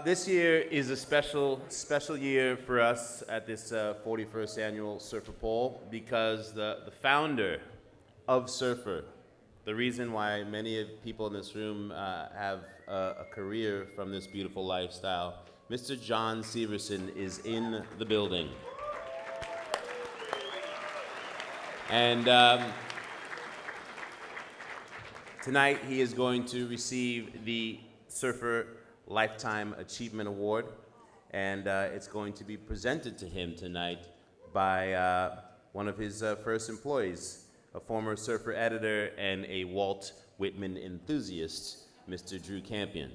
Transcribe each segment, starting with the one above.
This year is a special year for us at this 41st annual Surfer Poll because the founder of Surfer, the reason why many of people in this room have a career from this beautiful lifestyle, Mr. John Severson is in the building. And tonight he is going to receive the Surfer Lifetime Achievement Award, and it's going to be presented to him tonight by one of his first employees, a former Surfer editor and a Walt Whitman enthusiast, Mr. Drew Campion.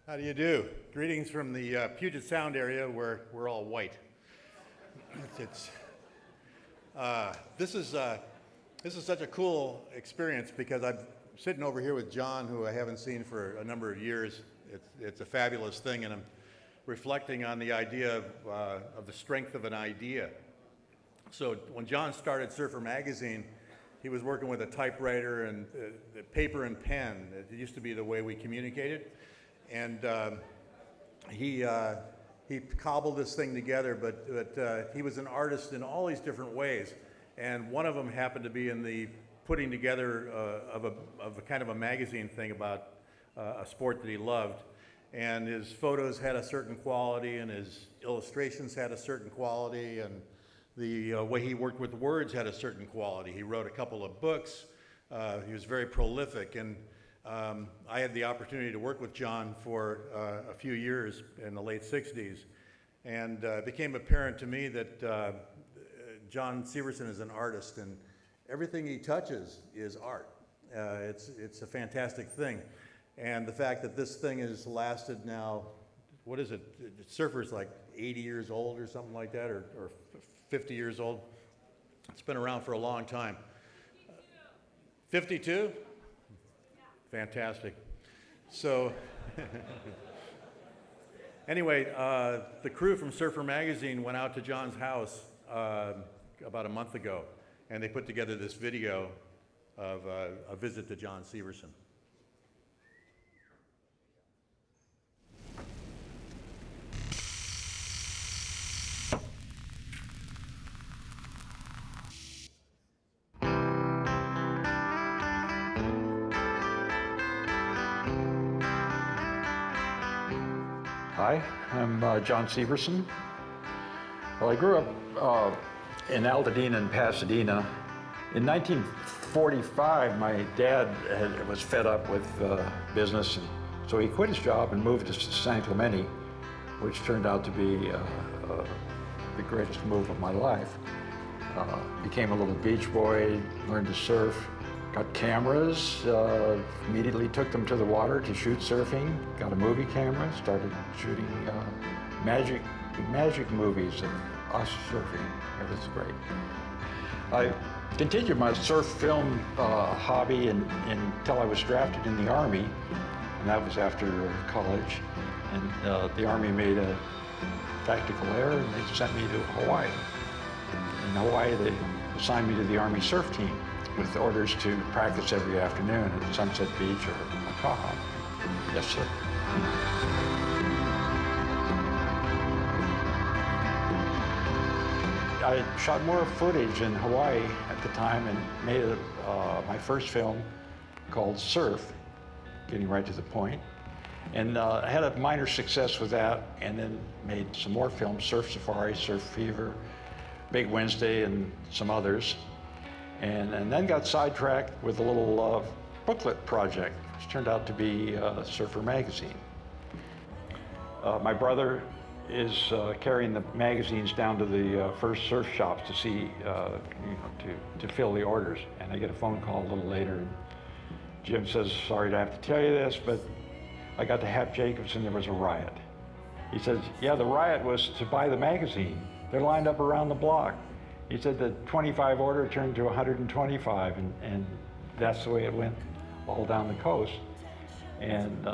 How do you do? Greetings from the Puget Sound area where we're all white. This is such a cool experience because I'm sitting over here with John, who I haven't seen for a number of years. It's a fabulous thing, and I'm reflecting on the idea of the strength of an idea. So when John started Surfer Magazine, he was working with a typewriter and paper and pen. It used to be the way we communicated. And he cobbled this thing together, but he was an artist in all these different ways. And one of them happened to be in the putting together of a kind of a magazine thing about a sport that he loved. And his photos had a certain quality, and his illustrations had a certain quality, and the way he worked with words had a certain quality. He wrote a couple of books. He was very prolific, and I had the opportunity to work with John for a few years in the late 60s, and it became apparent to me that John Severson is an artist, and everything he touches is art. It's a fantastic thing, and the fact that this thing has lasted now, what is it? Surfer's like 80 years old or something like that, or 50 years old. It's been around for a long time. 52? Fantastic. So, anyway, the crew from Surfer Magazine went out to John's house about a month ago, and they put together this video of a visit to John Severson. Hi, I'm John Severson. Well, I grew up in Altadena and Pasadena. In 1945, my dad was fed up with business, and so he quit his job and moved to San Clemente, which turned out to be the greatest move of my life. Became a little beach boy, learned to surf, got cameras, immediately took them to the water to shoot surfing, got a movie camera, started shooting magic movies of us surfing. It was great. I continued my surf film hobby until I was drafted in the Army, and that was after college. And the Army made a tactical error, and they sent me to Hawaii. In Hawaii, they assigned me to the Army surf team, with orders to practice every afternoon at Sunset Beach or Makaha. Yes, sir. I shot more footage in Hawaii at the time and made my first film called Surf, getting right to the point. And I had a minor success with that, and then made some more films, Surf Safari, Surf Fever, Big Wednesday, and some others. And then got sidetracked with a little booklet project, which turned out to be Surfer Magazine. My brother is carrying the magazines down to the first surf shops to see, to fill the orders. And I get a phone call a little later, and Jim says, "Sorry to have to tell you this, but I got to Hap Jacobs and there was a riot." He says, "Yeah, the riot was to buy the magazine. They're lined up around the block." He said the 25 order turned to 125, and that's the way it went all down the coast. And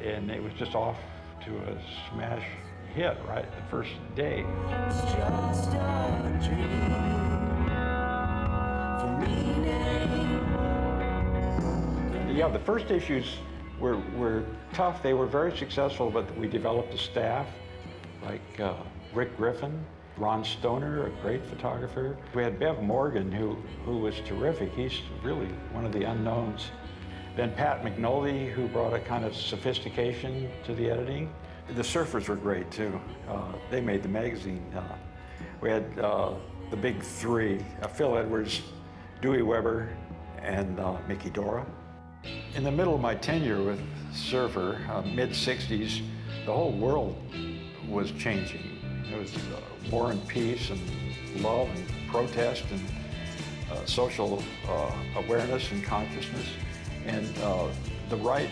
it was just off to a smash hit right the first day. It's just a dream for meaning. Yeah, the first issues were tough. They were very successful, but we developed a staff like Rick Griffin, Ron Stoner, a great photographer. We had Bev Morgan, who was terrific. He's really one of the unknowns. Then Pat McNulty, who brought a kind of sophistication to the editing. The Surfers were great too. They made the magazine. We had the big three, Phil Edwards, Dewey Weber, and Mickey Dora. In the middle of my tenure with Surfer, mid-60s, the whole world was changing. It was war and peace and love and protest and social awareness and consciousness. And the right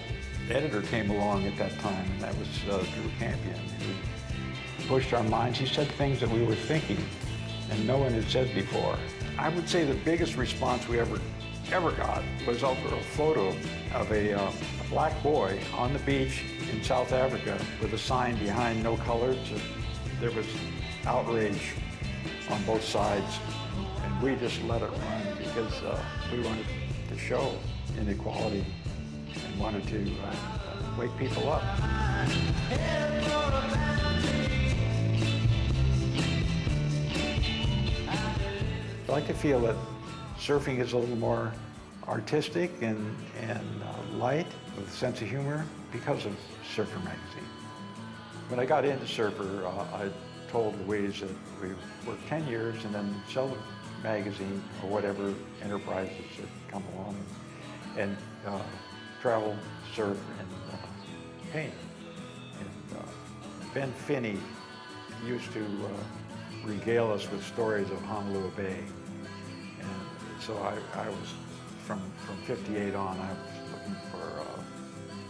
editor came along at that time, and that was Drew Campion, who pushed our minds. He said things that we were thinking and no one had said before. I would say the biggest response we ever got was over a photo of a black boy on the beach in South Africa with a sign behind "No Colors." There was outrage on both sides, and we just let it run because we wanted to show inequality and wanted to wake people up. I like to feel that surfing is a little more artistic and light, with a sense of humor, because of Surfer magazine. When I got into Surfer, I told Louise that we work 10 years and then sell the magazine or whatever enterprises that come along and travel, surf, and paint. And Ben Finney used to regale us with stories of Honolulu Bay. And so I was, from 58 on, I was looking for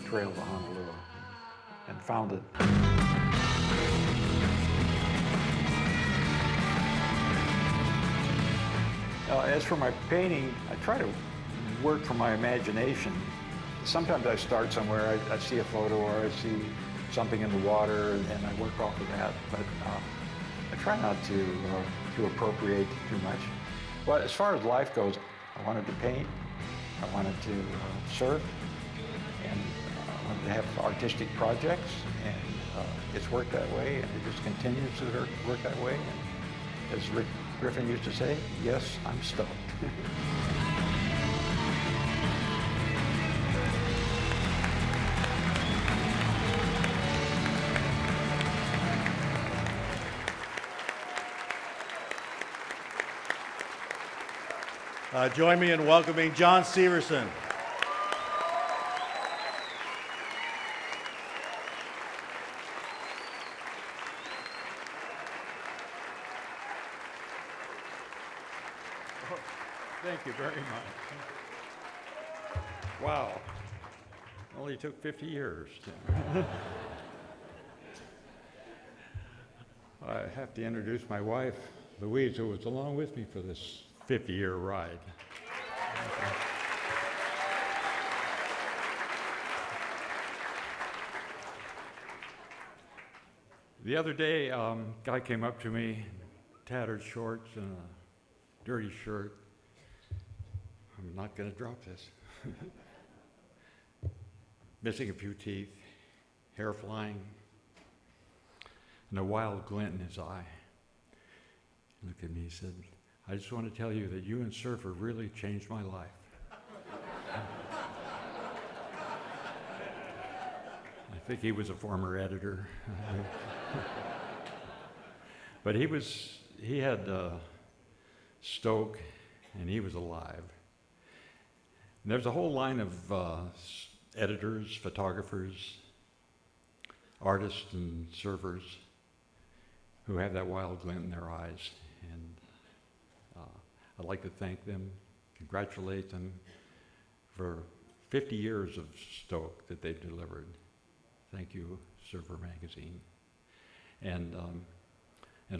a trail to Honolulu and found it. As for my painting, I try to work from my imagination. Sometimes I start somewhere, I see a photo or I see something in the water and I work off of that, but I try not to appropriate too much. But as far as life goes, I wanted to paint, I wanted to surf, and I wanted to have artistic projects, and it's worked that way, and it just continues to work that way. And as Rick Griffin used to say, yes, I'm stoked. Join me in welcoming John Severson. Thank you very much. Wow. Only took 50 years. I have to introduce my wife, Louise, who was along with me for this 50-year ride. The other day, guy came up to me, tattered shorts and a dirty shirt. I'm not going to drop this. Missing a few teeth, hair flying, and a wild glint in his eye. He looked at me and said, I just want to tell you that you and Surfer really changed my life. I think he was a former editor. But he had Stoke, and he was alive. And there's a whole line of editors, photographers, artists, and surfers who have that wild glint in their eyes. And I'd like to thank them, congratulate them for 50 years of Stoke that they've delivered. Thank you, Surfer Magazine, and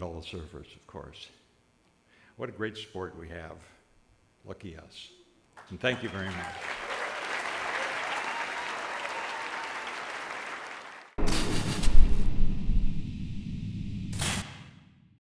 all the surfers, of course. What a great sport we have. Lucky us. And thank you very much.